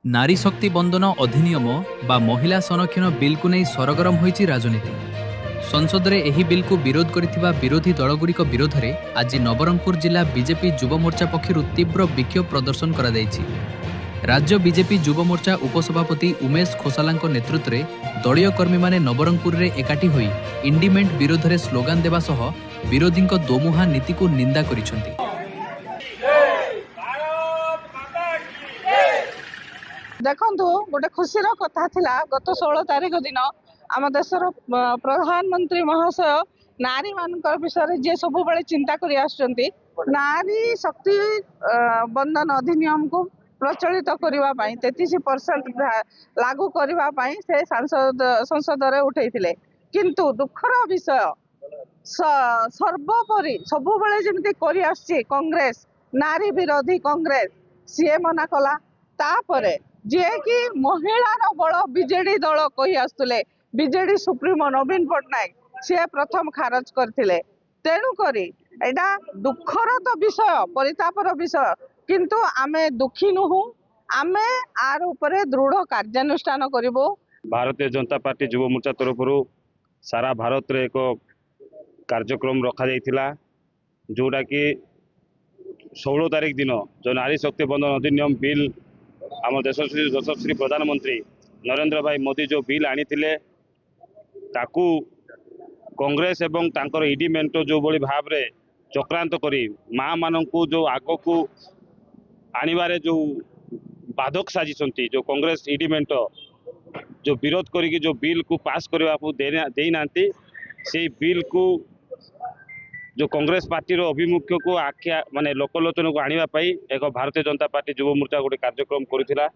नारी शक्ति बंधन अधिनियम बा महिला संरक्षण बिल को नहीं सरगरम होईची राजनीति। संसद में एही बिल को विरोध करिथिबा विरोधी दलगुड़िक विरोध में आज नवरंगपुर जिला बीजेपी युव मोर्चा पक्षर तीव्र विक्षोभ प्रदर्शन करा जायछि। राज्य बीजेपी युव मोर्चा उपसभापति उमेश खोसाला नेतृत्व में दलीय कर्मी माने नवरंगपुर में एकाठी होई इंडिमेंट विरोध में स्लोगान देवा सह विरोधी दोमुहा नीति को निंदा करिसेंति। देखंतु गोटे खुशीर कथा थिला गत 16 तारिख दिन आम देशर प्रधानमंत्री महाशय नारी मान विषय जे सब बड़े चिंता करी आसुचंती नारी शक्ति बंधन अधिनियम को प्रचलित करबा पई 33% लागू करबा पई से संसद रे उठैथिले। किंतु दुखर विषय सर्वोपरि सब बड़े जेमती करी आछि कांग्रेस नारी विरोधी कांग्रेस सीए मना कला। तापरे जे कि महिलार बड़ बीजेडी दल कही आसुले बीजेडी सुप्रीमो नवीन पट्टनायक सी प्रथम खारज करथिले। तेणु करी एटा दुखर तो विषय परितापर विषय किंतु आमे दुखी नुहु आमे आर उपरे दृढ़ कार्यानुष्ठान करिवो। भारतीय जनता पार्टी युव मोर्चा तरफ सारा भारत रे एक कार्यक्रम रखा जाइथिला जोटा कि 16 तारिख दिन जो नारी शक्ति बंधन अधिनियम बिल आम देश यशस्वी प्रधानमंत्री नरेंद्र भाई मोदी जो बिल आनी ताकू कांग्रेस एवं तांकर ईडी मेंटो जो बड़ी भाव रे चक्रांत करी माँ मानू जो आग को आणवारे जो बाधक साजिशंती जो कांग्रेस ईडी मेंटो जो विरोध करी जो बिल को पास करने को दे नांती से बिल को जो कांग्रेस पार्टी अभिमुख्य को आख्या माने लोकलोचन को आने एक भारतीय जनता पार्टी युव मोर्चा गोटे कार्यक्रम करुथिला।